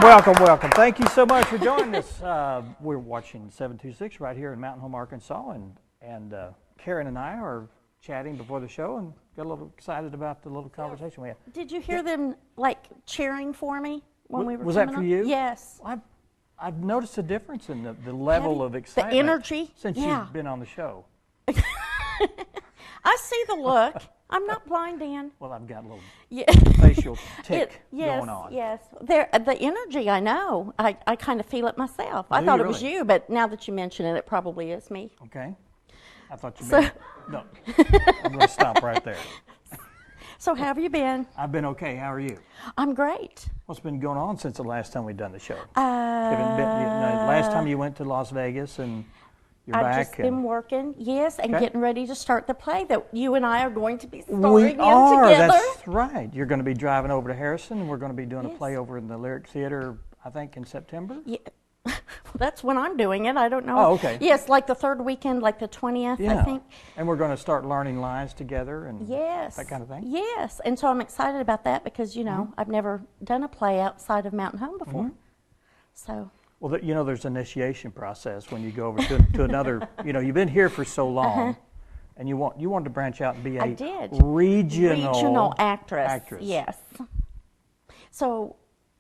Welcome, welcome. Thank you so much for joining us. We're watching 726 right here in Mountain Home, Arkansas, and Karen and I are chatting before the show and got a little excited about the little conversation we had. Did you hear them like cheering for me when we were Was that for you? Yes. I've noticed a difference in the level of excitement. The energy? Since you've been on the show. I see the look. I'm not blind, Dan. Well, I've got a little facial tick yes, going on. Yes, the energy, I know. I kind of feel it myself. I thought it was you, but now that you mention it, it probably is me. Okay. I thought you meant, no, I'm going to stop right there. So how have you been? I've been okay. How are you? I'm great. What's been going on since the last time we've done the show? Last time you went to Las Vegas and you're back. I've just been working, yes, and Okay. getting ready to start the play that you and I are going to be starring We in are. together. That's right. You're going to be driving over to Harrison. We're going to be doing a play over in the Lyric Theater, I think, in September. Yeah. Well, that's when I'm doing it. I don't know. Oh, okay. Yes, like the third weekend, like the 20th, I think. And we're going to start learning lines together and Yes. that kind of thing. Yes, and so I'm excited about that because, you know, I've never done a play outside of Mountain Home before. So. Well, there's an initiation process when you go over to another, you've been here for so long, and you wanted to branch out and be a regional actress. Yes. So,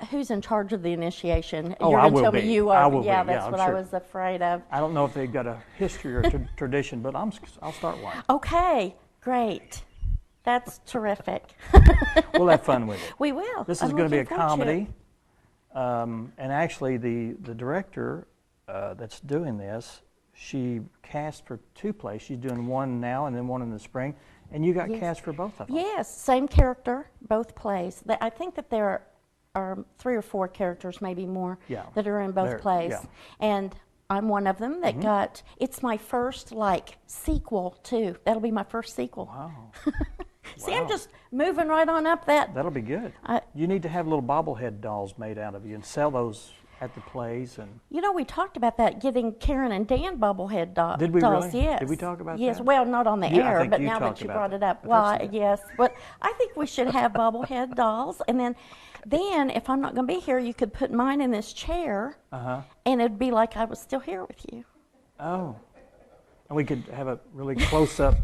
who's in charge of the initiation? Oh, You're I going to will tell be. me you are. I will yeah, be. that's I'm what sure. I was afraid of. I don't know if they've got a history or tradition, but I'll start one. Okay, great. That's terrific. We'll have fun with it. We will. This is going to be a comedy. And actually, the director that's doing this, she cast for 2 plays. She's doing one now and then one in the spring. And you got cast for both of them. Yes, same character, both plays. I think that there are 3 or 4 characters, maybe more, that are in both plays. Yeah. And I'm one of them that got, it's my first, sequel, too. That'll be my first sequel. Wow. See, I'm just moving right on up that. That'll be good. You need to have little bobblehead dolls made out of you and sell those at the plays. And you know, we talked about that, getting Karen and Dan bobblehead dolls. Did we really? Yes. Did we talk about that? Yes, well, not on the air, but now that you brought it up. Well, yes, but I think we should have bobblehead dolls. And then, if I'm not going to be here, you could put mine in this chair, and it'd be like I was still here with you. Oh. And we could have a really close-up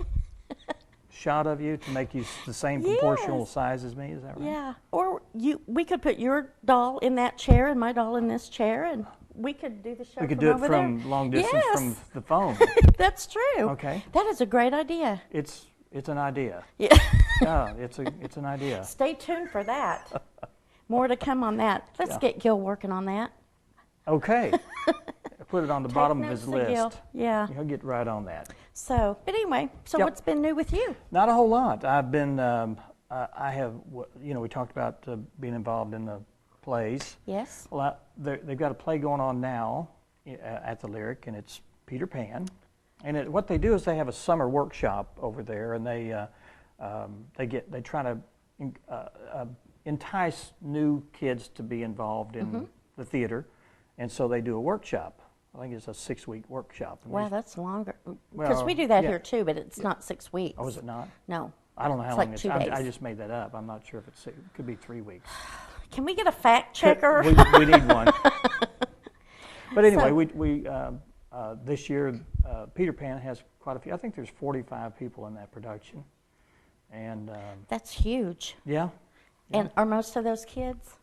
shot of you to make you the same proportional size as me, is that right? Yeah, or we could put your doll in that chair and my doll in this chair, and we could do the show We could from do it over from there. long distance from the phone. That's true. Okay. That is a great idea. It's an idea. Yeah. Yeah, it's an idea. Stay tuned for that. More to come on that. Let's get Gil working on that. Okay. Put it on the bottom of his list. Gil. Yeah. He'll get right on that. So, but anyway, what's been new with you? Not a whole lot. I've been, I have, we talked about being involved in the plays. Yes. Well, they've got a play going on now at the Lyric, and it's Peter Pan. And what they do is they have a summer workshop over there, and they try to entice new kids to be involved in the theater, and so they do a workshop. I think it's a 6-week workshop. Wow, that's longer. Because we do that here too, but it's not 6 weeks. Oh, is it not? No. I don't know how long like it's. 2 days. I just made that up. I'm not sure if it could be 3 weeks. Can we get a fact checker? We need one. But anyway, we this year Peter Pan has quite a few. I think there's 45 people in that production, and that's huge. Yeah. And are most of those kids?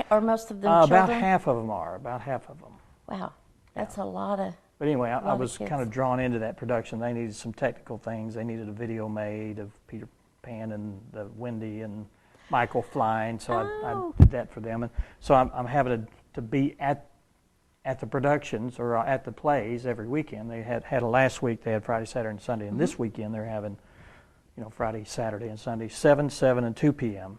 Are most of them about children? half of them are. About half of them. Wow, that's a lot of. But anyway, I was kind of drawn into that production. They needed some technical things. They needed a video made of Peter Pan and the Wendy and Michael flying. So I did that for them. And so I'm having to be at the productions or at the plays every weekend. They had a last week. They had Friday, Saturday, and Sunday. And this weekend they're having, Friday, Saturday, and Sunday, 7, and 2 p.m.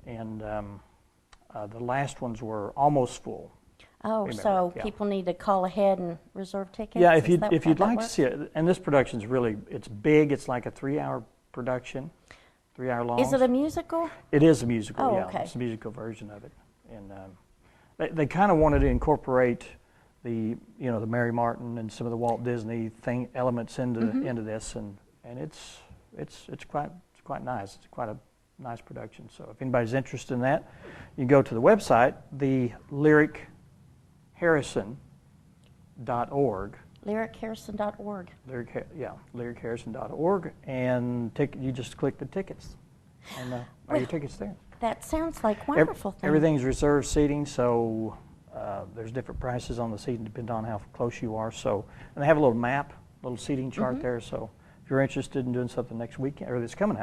And the last ones were almost full. Oh, so people need to call ahead and reserve tickets? Yeah, if you'd like to see it, and this production's really, it's big. It's like a 3-hour production, 3-hour long. Is it a musical? It is a musical, oh, yeah. Okay. It's a musical version of it. And they kind of wanted to incorporate the Mary Martin and some of the Walt Disney elements into this, and it's quite nice. It's quite a nice production. So if anybody's interested in that, you can go to the website, lyricherrison.org. LyricHarrison.org. LyricHarrison.org, and you just click the tickets, and buy your tickets there. That sounds like wonderful thing. Everything's reserved seating, so there's different prices on the seating depending on how close you are. So, and they have a little map, little seating chart there. So if you're interested in doing something next weekend, or this coming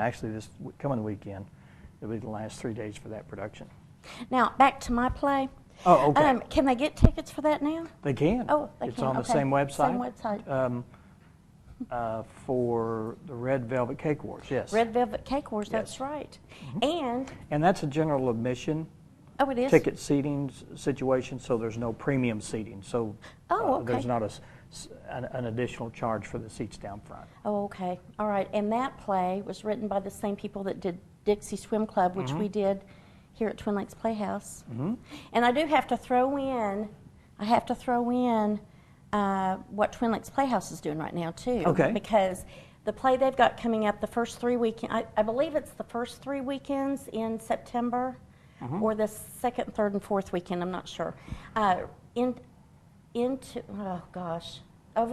weekend, it'll be the last 3 days for that production. Now back to my play. Oh, okay. Can they get tickets for that now? They can. Oh, they it's can. on the Okay. same website. Same website. For the Red Velvet Cake Wars, yes. Red Velvet Cake Wars, Yes. that's right. And that's a general admission It is? ticket seating situation, so there's no premium seating. So okay. there's not an additional charge for the seats down front. Oh, okay. All right. And that play was written by the same people that did Dixie Swim Club, which we did here at Twin Lakes Playhouse. And I do have to throw in, what Twin Lakes Playhouse is doing right now, too. Okay. Because the play they've got coming up the first 3 weekends, I believe it's the first 3 weekends in September, or the second, third, and fourth weekend, I'm not sure. Over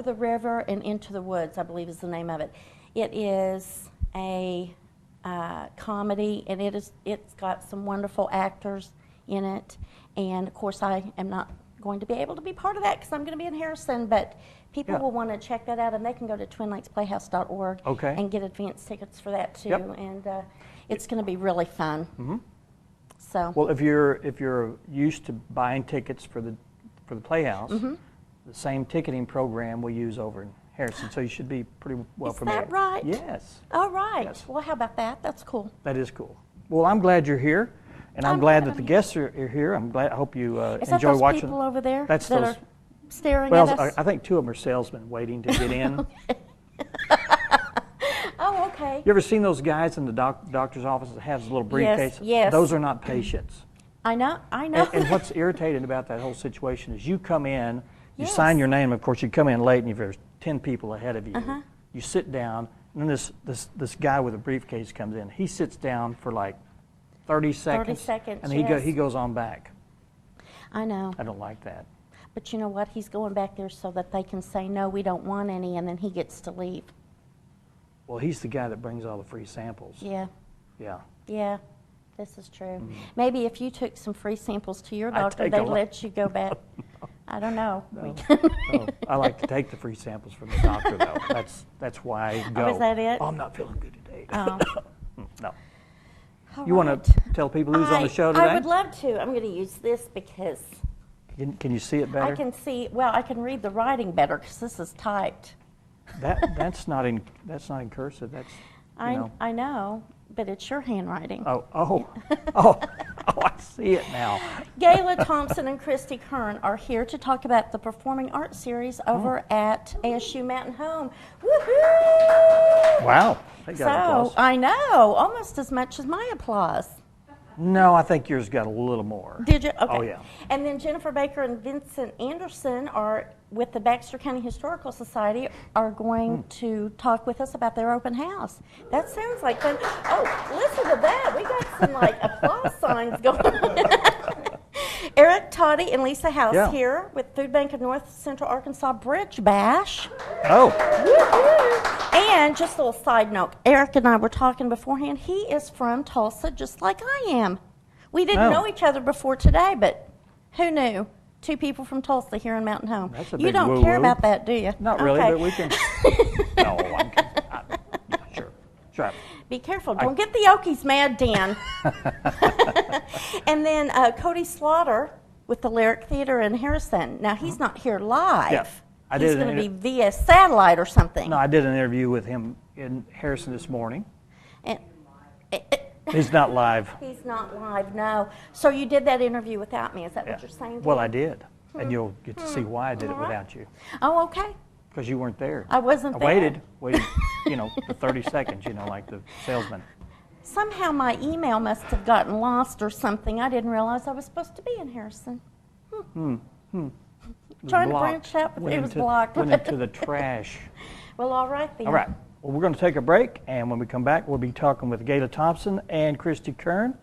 the River and Into the Woods, I believe is the name of it. It is a comedy, and it's got some wonderful actors in it. And of course, I am not going to be able to be part of that because I'm going to be in Harrison, but people will want to check that out, and they can go to twinlakesplayhouse.org and get advance tickets for that too. And it's going to be really fun. So, well, if you're used to buying tickets for the Playhouse, the same ticketing program we use over in Harrison, so you should be pretty well familiar. Is that right? Yes. All right. Yes. Well, how about that? That's cool. That is cool. Well, I'm glad you're here, and I'm glad that the guests are here. I hope you enjoy watching. Is that those people over there that are staring at us? I think 2 of them are salesmen waiting to get in. Oh, okay. You ever seen those guys in the doctor's office that has a little briefcase? Yes. Those are not patients. I know. And what's irritating about that whole situation is you come in, you sign your name. Of course, you come in late, and if there's 10 people ahead of you, you sit down, and then this guy with a briefcase comes in. He sits down for like 30 seconds. 30 seconds, and he goes on back. I know. I don't like that. But you know what? He's going back there so that they can say, no, we don't want any, and then he gets to leave. Well, he's the guy that brings all the free samples. Yeah. Yeah. Yeah, this is true. Maybe if you took some free samples to your doctor, they'd let you go back. I don't know. No. I like to take the free samples from the doctor, though. That's why I go. Oh, is that it? Oh, I'm not feeling good today. Oh. No. All You want to tell people who's on the show today? I would love to. I'm going to use this because Can you see it better? I can see. Well, I can read the writing better because this is typed. That's not in cursive. That's I know, but it's your handwriting. Oh, I see it now. Gayla Thompson and Christy Kern are here to talk about the Performing Arts Series over at ASU Mountain Home. Woohoo! Wow. They got applause. I know, almost as much as my applause. No, I think yours got a little more. Did you? Okay. Oh, yeah. And then Jennifer Baker and Vincent Anderson are with the Baxter County Historical Society are going to talk with us about their open house. That sounds like fun. Oh, listen to that. We got some applause signs going on. Eric, Toddy, and Lisa House here with Food Bank of North Central Arkansas Bridge Bash. Oh. Woo-hoo. And just a little side note, Eric and I were talking beforehand. He is from Tulsa just like I am. We didn't know each other before today, but who knew? 2 people from Tulsa here in Mountain Home. That's a big you don't woo-woo. care about that, do you? Not really, but we can. No, I'm kidding. Sure. Be careful. Don't get the Okies mad, Dan. And then Cody Slaughter with the Lyric Theater in Harrison. Now, he's not here live. Yeah. He's going to be via satellite or something. No, I did an interview with him in Harrison this morning. And, He's not live. He's not live, no. So you did that interview without me. Is that what you're saying? Well, I did. And you'll get to see why I did it without you. Oh, okay. Because you weren't there. I wasn't there. Waited, the 30 seconds, like the salesman. Somehow my email must have gotten lost or something. I didn't realize I was supposed to be in Harrison. Trying to branch out, but it was blocked. Went into the trash. Well, all right then. All right. Well, we're going to take a break, and when we come back, we'll be talking with Gayla Thompson and Christy Kern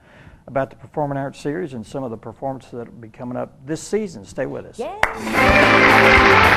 about the Performing Arts Series and some of the performances that will be coming up this season. Stay with us. Yeah.